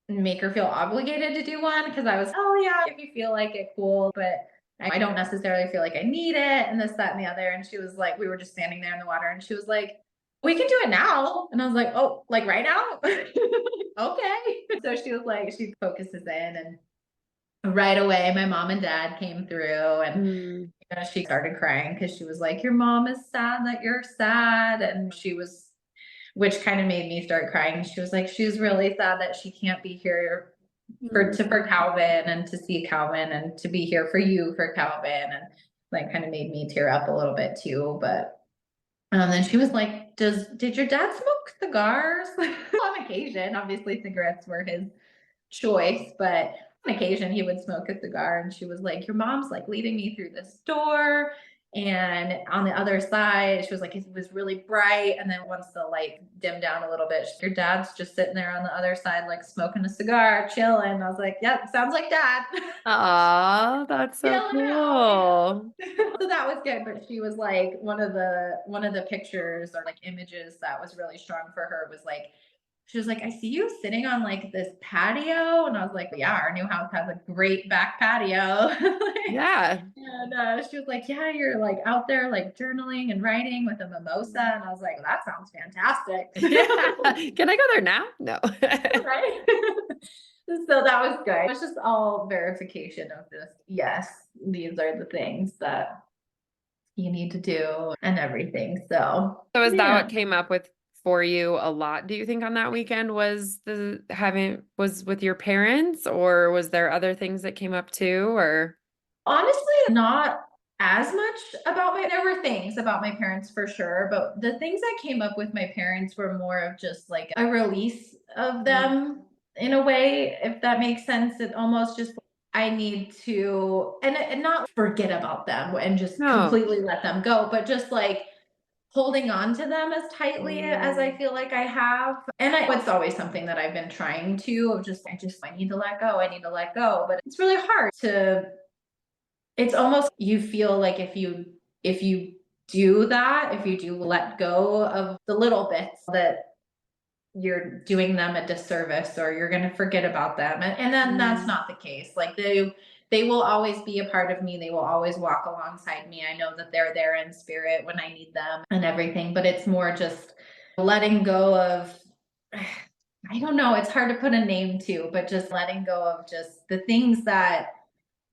make her feel obligated to do one because I was, oh yeah, if you feel like it, cool. But I don't necessarily feel like I need it and this, that, and the other. And she was like, we were just standing there in the water and she was like, we can do it now. And I was like, oh, like right now? Okay. So she was like, she focuses in and right away my mom and dad came through and Mm. she started crying because she was like, your mom is sad that you're sad. And she was which kind of made me start crying. She was like, she's really sad that she can't be here for Calvin and to see Calvin and to be here for you for Calvin and like kind of made me tear up a little bit too. But then she was like, did your dad smoke cigars? On occasion, obviously cigarettes were his choice, but on occasion he would smoke a cigar. And she was like, your mom's like leading me through this door. And on the other side, she was like, it was really bright. And then once the light dimmed down a little bit, your dad's just sitting there on the other side, like smoking a cigar, chilling. I was like, yep, sounds like dad. Aw, that's so Chilling out, cool. So that was good. But she was like, one of the pictures or like images that was really strong for her was like She was like, I see you sitting on like this patio. And I was like, yeah, our new house has a great back patio. Yeah. And she was like, yeah, you're like out there like journaling and writing with a mimosa. And I was like, that sounds fantastic. Yeah. Can I go there now? No. Right. So that was good. It's just all verification of this. Yes, these are the things that you need to do and everything. So So is that yeah. what came up with for you a lot, do you think, on that weekend was the having was with your parents, or was there other things that came up too, or Honestly, not as much about my there were things about my parents for sure, but the things that came up with my parents were more of just like a release of Mm. them in a way, if that makes sense. It almost just I need to and not forget about them and just No. completely let them go, but just like holding on to them as tightly as I Mm. feel like I have. And it's always something that I've been trying to of just I need to let go. I need to let go. But it's really hard to it's almost you feel like if you do that, if you do let go of the little bits that you're doing them a disservice or you're going to forget about them. And then that's Mm. not the case. Like they will always be a part of me. They will always walk alongside me. I know that they're there in spirit when I need them and everything, but it's more just letting go of I don't know, it's hard to put a name to, but just letting go of just the things that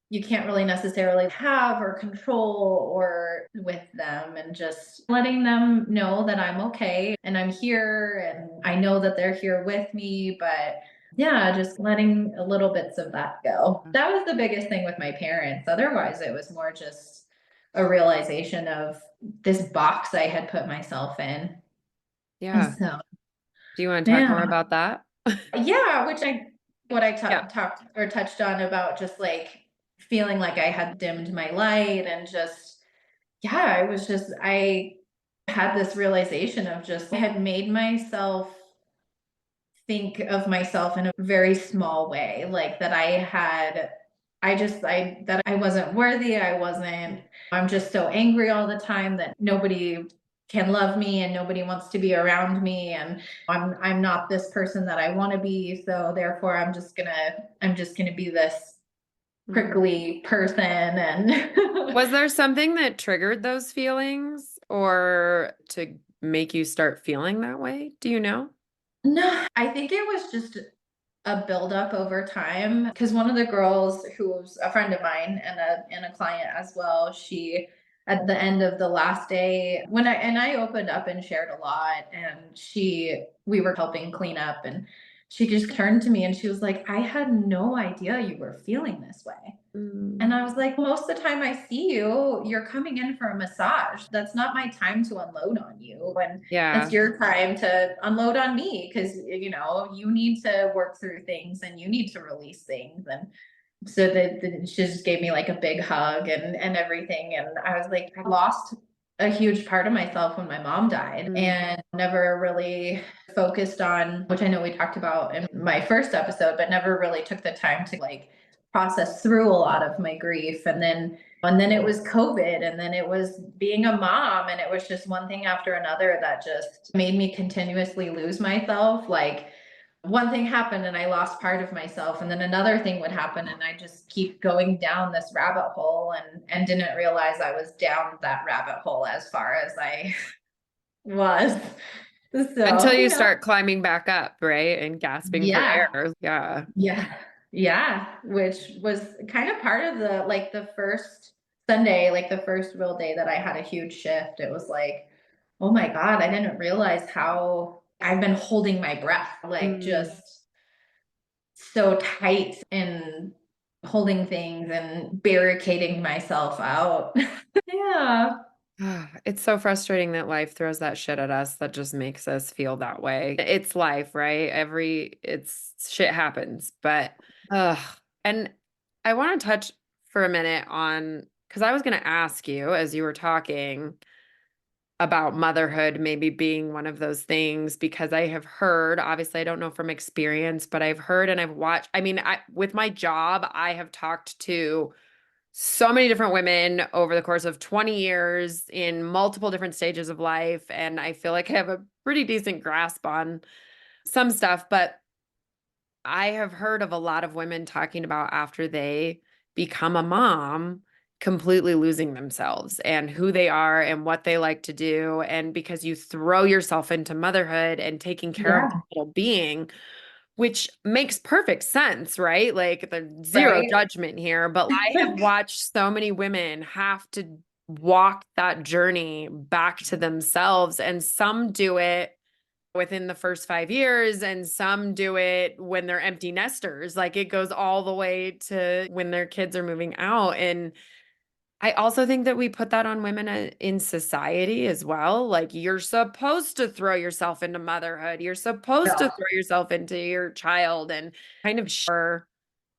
you can't really necessarily have or control or with them and just letting them know that I'm okay and I'm here and I know that they're here with me. But yeah, just letting a little bits of that go. That was the biggest thing with my parents. Otherwise, it was more just a realization of this box I had put myself in. And Yeah. so, Do you want to talk more yeah. about that? Yeah, which I what I Yeah. talked or touched on about just like feeling like I had dimmed my light and just yeah, I was just I had this realization of just I had made myself think of myself in a very small way, like that I that I wasn't worthy, I'm just so angry all the time that nobody can love me and nobody wants to be around me and I'm not this person that I want to be, so therefore I'm just going to be this Mhm. prickly person and Was there something that triggered those feelings or to make you start feeling that way? Do you know? no, I think it was just a buildup over time because one of the girls who was a friend of mine and a client as well, she at the end of the last day when I opened up and shared a lot and we were helping clean up and she just turned to me and she was like, I had no idea you were feeling this way. And Mm. I was like, most of the time I see you, you're coming in for a massage. That's not my time to unload on you. And that's Yeah. your time to unload on me because, you know, you need to work through things and you need to release things. And so she just gave me like a big hug and everything. And I was like, I lost a huge part of myself when my mom died Mm. and never really focused on, which I know we talked about in my first episode, but never really took the time to like process through a lot of my grief. And then it was COVID and then it was being a mom and it was just one thing after another that just made me continuously lose myself. Like one thing happened and I lost part of myself and then another thing would happen and I just keep going down this rabbit hole and didn't realize I was down that rabbit hole as far as I was. Until So, you start climbing back up, right? And gasping for yeah. air. Yeah. Yeah. Yeah, which was kind of part of the first Sunday, like the first real day that I had a huge shift. It was like, oh my God, I didn't realize how I've been holding my breath, like Mm. just so tight and holding things and barricading myself out. Yeah. It's so frustrating that life throws that shit at us that just makes us feel that way. It's life, right? It's shit happens, but ugh. And I want to touch for a minute on, because I was going to ask you as you were talking about motherhood maybe being one of those things, because I have heard, obviously I don't know from experience, but I've heard and I've watched, I mean, with my job, I have talked to so many different women over the course of 20 years in multiple different stages of life. And I feel like I have a pretty decent grasp on some stuff, but I have heard of a lot of women talking about after they become a mom, completely losing themselves and who they are and what they like to do. And because you throw yourself into motherhood and taking care of the Yeah. little being, which makes perfect sense, right? Like there's zero Right. judgment here, but I have watched so many women have to walk that journey back to themselves, and some do it within the first 5 years, and some do it when they're empty nesters. Like it goes all the way to when their kids are moving out. And I also think that we put that on women in society as well. Like you're supposed to throw yourself into motherhood. You're supposed to No. throw yourself into your child and kind of sure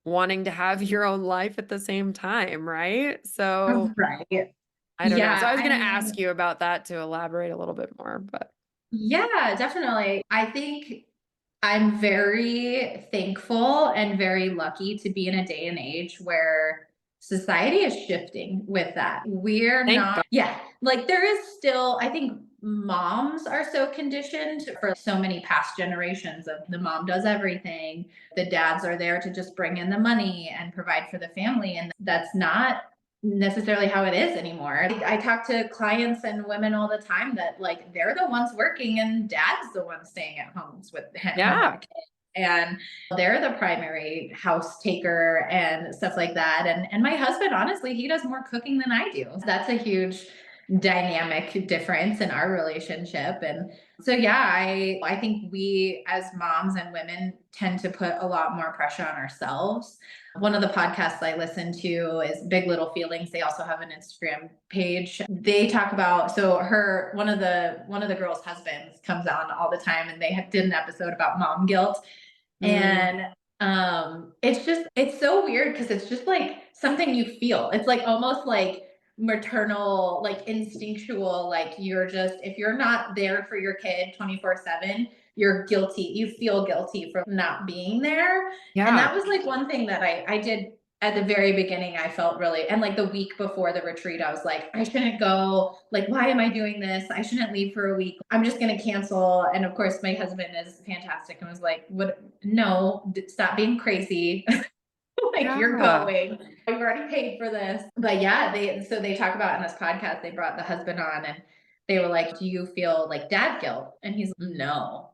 wanting to have your own life at the same time, right? So Right. I don't know. So Yeah. I was I going to ask mean, you about that to elaborate a little bit more, but yeah, definitely. I think I'm very thankful and very lucky to be in a day and age where society is shifting with that. We're thank not, God. yeah, like there is still, I think moms are so conditioned for so many past generations of the mom does everything. The dads are there to just bring in the money and provide for the family. And that's not necessarily how it is anymore. I talk to clients and women all the time that like they're the ones working and dad's the one staying at homes with home with the Yeah. kids, and they're the primary house taker and stuff like that. And my husband, honestly, he does more cooking than I do. That's a huge dynamic difference in our relationship. And so yeah, I think we as moms and women tend to put a lot more pressure on ourselves. One of the podcasts I listen to is Big Little Feelings. They also have an Instagram page. They talk about, so her one of the girls' husbands comes on all the time, and they did an episode about mom guilt. Mm, And it's so weird because it's just like something you feel. It's like almost like maternal, like instinctual, like you're just, if you're not there for your kid 24/7, you're guilty. You feel guilty for not being there. And yeah. that was like one thing that I did at the very beginning. I felt really, and like the week before the retreat, I was like, I shouldn't go. Like, why am I doing this? I shouldn't leave for a week. I'm just going to cancel. And of course, my husband is fantastic and was like, what? No, stop being crazy. Like you're Yeah. going. You've already paid for this. But yeah, they talk about in this podcast, they brought the husband on and they were like, do you feel like dad guilt? And he's like, no,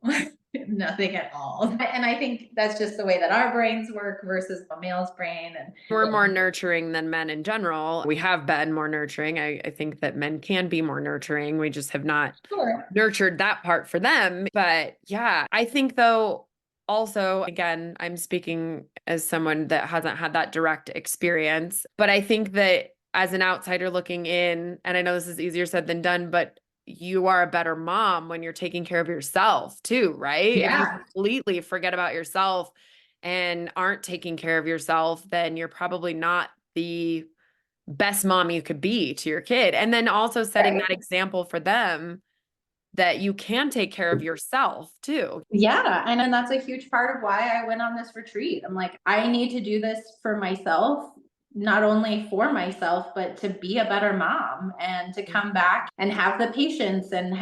nothing at all. And I think that's just the way that our brains work versus a male's brain. And We're more nurturing than men in general. We have been more nurturing. I think that men can be more nurturing. We just have not sure. nurtured that part for them. But yeah, I think though, also, again, I'm speaking as someone that hasn't had that direct experience, but I think that as an outsider looking in, and I know this is easier said than done, but you are a better mom when you're taking care of yourself too, right? If you Yeah. completely forget about yourself and aren't taking care of yourself, then you're probably not the best mom you could be to your kid. And then also setting Right. that example for them that you can take care of yourself too. Yeah. And then that's a huge part of why I went on this retreat. I'm like, I need to do this for myself, not only for myself, but to be a better mom and to come back and have the patience and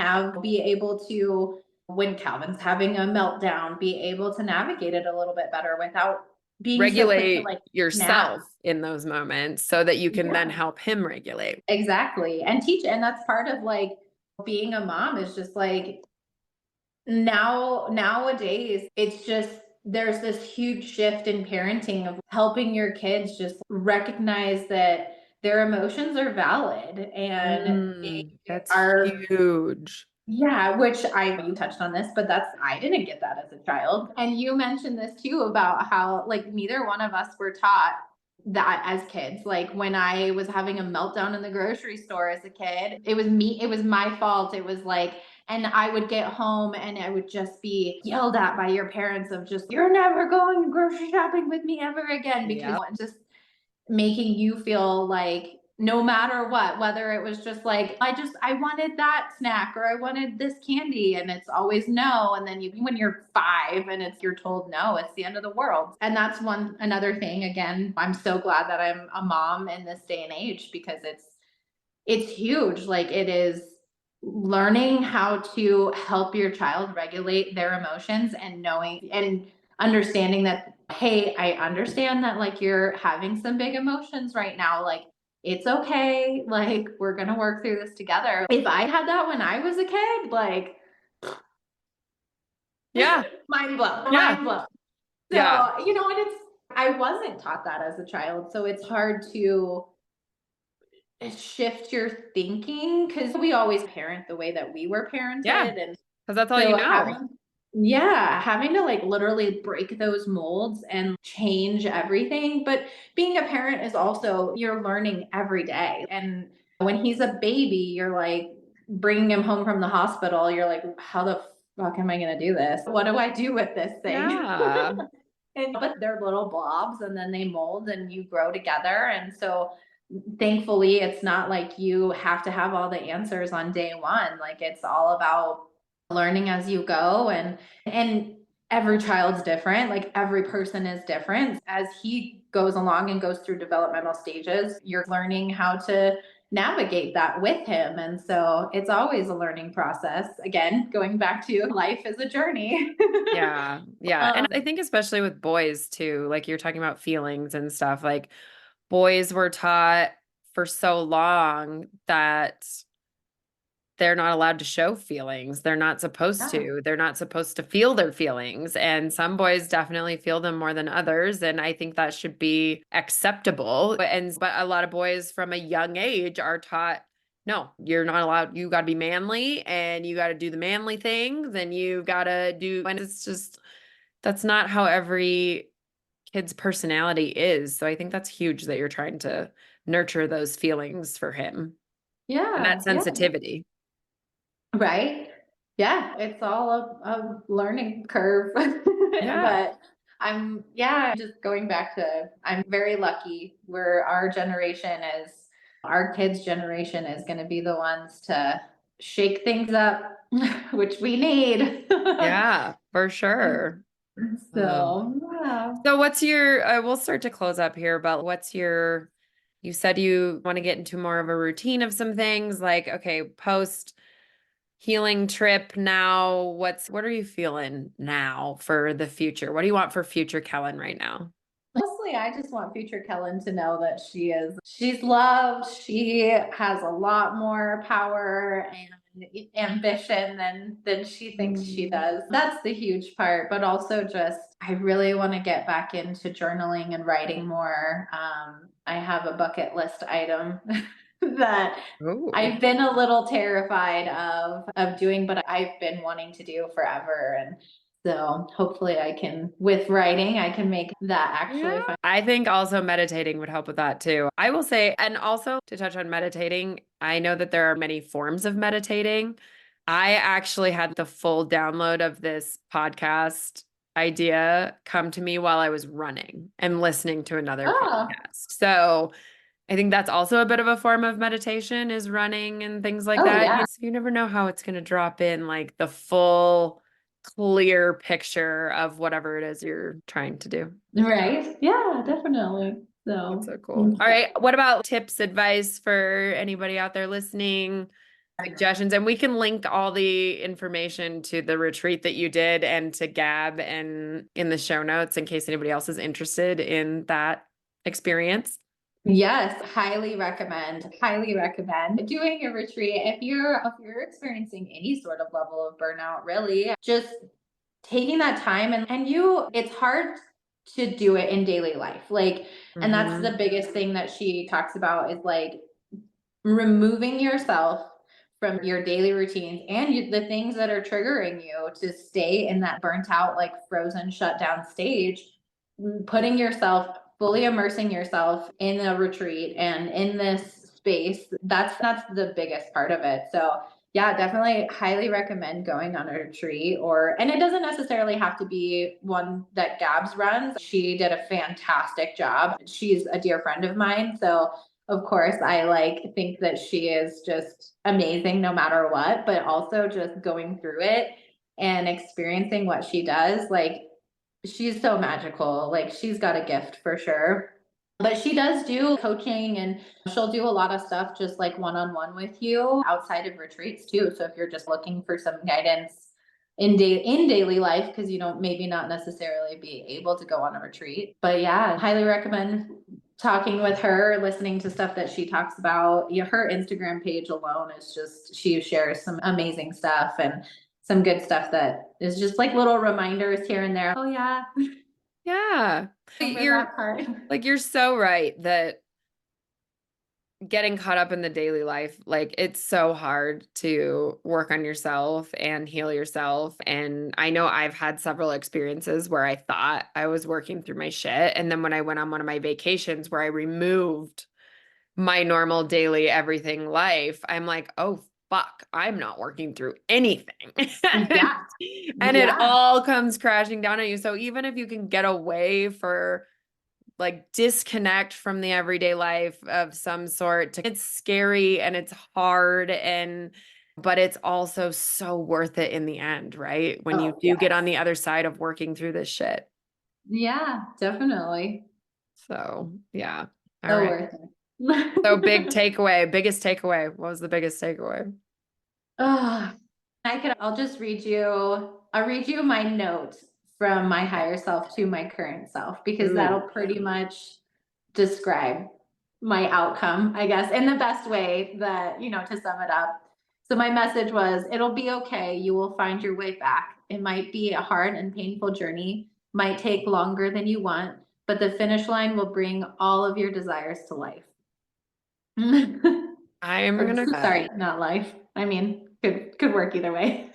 be able to, when Calvin's having a meltdown, be able to navigate it a little bit better without being so quick to Regulate like snap. yourself in those moments so that you can then Yeah. help him regulate. Exactly. And teach. And that's part of like being a mom is just like nowadays it's just there's this huge shift in parenting of helping your kids just recognize that their emotions are valid and they That's are, huge. yeah, which I you touched on this, but that's I didn't get that as a child. And you mentioned this too about how like neither one of us were taught that as kids. Like when I was having a meltdown in the grocery store as a kid, it was my fault. It was like, and I would get home and I would just be yelled at by your parents of just, you're never going grocery shopping with me ever again because Yep. just making you feel like no matter what, whether it was just like I wanted that snack or I wanted this candy, and it's always no. And then when you're 5 and you're told no, it's the end of the world. And that's one another thing. Again, I'm so glad that I'm a mom in this day and age because it's huge. Like it is, learning how to help your child regulate their emotions and knowing and understanding that, hey, I understand that like you're having some big emotions right now. Like, it's okay. Like, we're going to work through this together. If I had that when I was a kid, like, Yeah. mind blown, Yeah. mind blown. Yeah. So, and I wasn't taught that as a child. So it's hard to shift your thinking because we always parent the way that we were Yeah. parented. And Because that's all you so know. having to like literally break those molds and change everything. But being a parent is also, you're learning every day. And when he's a baby, you're like bringing him home from the hospital. You're like, how the fuck am I going to do this? What do I do with this thing? Yeah. But they're little blobs and then they mold and you grow together. And so thankfully it's not like you have to have all the answers on day one. Like, it's all about learning as you go. And every child's different. Like, every person is different. As he goes along and goes through developmental stages, you're learning how to navigate that with him. And so it's always a learning process. Again, going back to life is a journey. Yeah. Yeah. And um, I think especially with boys too, like you're talking about feelings and stuff, like boys were taught for so long that they're not allowed to show feelings. They're not supposed yeah. to. They're not supposed to feel their feelings. And some boys definitely feel them more than others. And I think that should be acceptable. But a lot of boys from a young age are taught, no, you're not allowed. You got to be manly and you got to do the manly things and you got to do, and it's just, that's not how every kid's personality is. So I think that's huge that you're trying to nurture those feelings for him and that Yeah, yeah. sensitivity. Right? Yeah, it's all a learning curve. Yeah. But yeah, just going back to, I'm very lucky where our kids' generation is going to be the ones to shake things up, which we need. Yeah, for sure. Um, So, yeah. so what's your, we'll start to close up here, but what's your, you said you want to get into more of a routine of some things like, okay, post healing trip now, what are you feeling now for the future? What do you want for future Kellen right now? Mostly, I just want future Kellen to know that she's loved. She has a lot more power and ambition than she thinks she Mm. does. That's the huge part. But also, just I really want to get back into journaling and writing more. I have a bucket list item that Oh, I've been a little terrified of doing, but I've been wanting to do forever. And so hopefully with writing, I can make that yeah. actually fun. I think also meditating would help with that too. I will say, and also to touch on meditating, I know that there are many forms of meditating. I actually had the full download of this podcast idea come to me while I was running and listening to another Oh, podcast. So I think that's also a bit of a form of meditation is running and things like oh that. yeah. You never know how it's going to drop in like the full clear picture of whatever it is you're trying to do. Right. Yeah, definitely. That's So so cool. All right. What about tips, advice for anybody out there listening, suggestions? And we can link all the information to the retreat that you did and to Gab and in the show notes in case anybody else is interested in that experience. yes, highly recommend doing a retreat. If you're experiencing any sort of level of burnout, really, just taking that time it's hard to do it in daily life. Like, and that's the Hmm. biggest thing that she talks about is like removing yourself from your daily routines and the things that are triggering you to stay in that burnt out, like frozen, shut down stage, putting yourself, fully immersing yourself in a retreat and in this space. That's the biggest part of it. So yeah, definitely highly recommend going on a retreat and it doesn't necessarily have to be one that Gabs runs. She did a fantastic job. She's a dear friend of mine. So of course, I like think that she is just amazing no matter what, but also just going through it and experiencing what she does, like she's so magical. Like she's got a gift for sure. But she does do coaching, and she'll do a lot of stuff just like one-on-one with you outside of retreats too. So if you're just looking for some guidance in daily life, because you don't maybe not necessarily be able to go on a retreat. But yeah, highly recommend talking with her, listening to stuff that she talks about. Yeah, her Instagram page alone is just, she shares some amazing stuff and some good stuff that is just like little reminders here and there. Oh yeah. Yeah. You're that part. Like, you're so right that getting caught up in the daily life, like it's so hard to work on yourself and heal yourself. And I know I've had several experiences where I thought I was working through my shit. And then when I went on one of my vacations where I removed my normal daily everything life, I'm like, oh, fuck, I'm not working through anything. Yeah. And it Yeah. all comes crashing down on you. So even if you can get away for like disconnect from the everyday life of some sort, it's scary and it's hard, and but it's also so worth it in the end, right? When you Oh, do get yes. on the other side of working through this shit. Yeah, definitely. So yeah. All So right. worth So it. biggest takeaway. What was the biggest takeaway? Oh, I'll just I'll read you my note from my higher self to my current self, because that'll Ooh. pretty much describe my outcome, I guess, in the best way that, to sum it up. So my message was, it'll be okay. You will find your way back. It might be a hard and painful journey, might take longer than you want, but the finish line will bring all of your desires to life. I'm Or gonna sorry, not life. I mean, could work either way.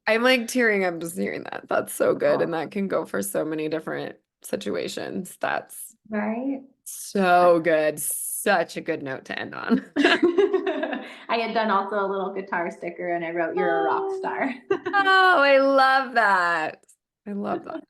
I'm like tearing up just hearing that. That's so good. And Oh, that can go for so many different situations. That's right. so good. Such a good note to end on. I had done also a little guitar sticker, and I wrote, "You're a rock star." Oh, I love that. I love that.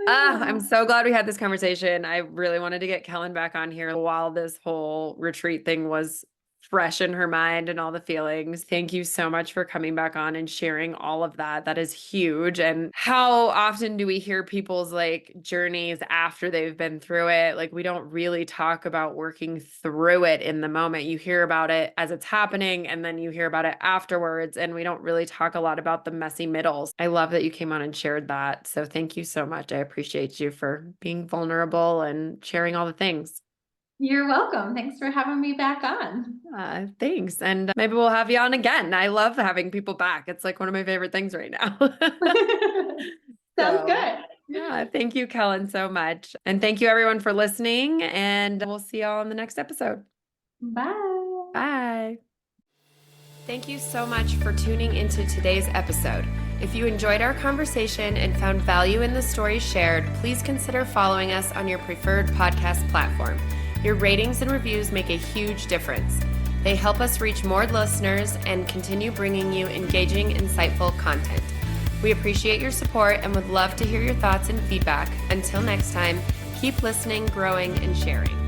Ah, I'm so glad we had this conversation. I really wanted to get Kellen back on here while this whole retreat thing was fresh in her mind and all the feelings. Thank you so much for coming back on and sharing all of that. That is huge. And how often do we hear people's like journeys after they've been through it? Like, we don't really talk about working through it in the moment. You hear about it as it's happening, and then you hear about it afterwards. And we don't really talk a lot about the messy middles. I love that you came on and shared that. So thank you so much. I appreciate you for being vulnerable and sharing all the things. You're welcome. Thanks for having me back on. Thanks. And maybe we'll have you on again. I love having people back. It's like one of my favorite things right now. Sounds So, good. yeah, thank you, Kellen, so much. And thank you, everyone, for listening. And we'll see y'all in the next episode. Bye. Bye. Thank you so much for tuning into today's episode. If you enjoyed our conversation and found value in the stories shared, please consider following us on your preferred podcast platform. Your ratings and reviews make a huge difference. They help us reach more listeners and continue bringing you engaging, insightful content. We appreciate your support and would love to hear your thoughts and feedback. Until next time, keep listening, growing, and sharing.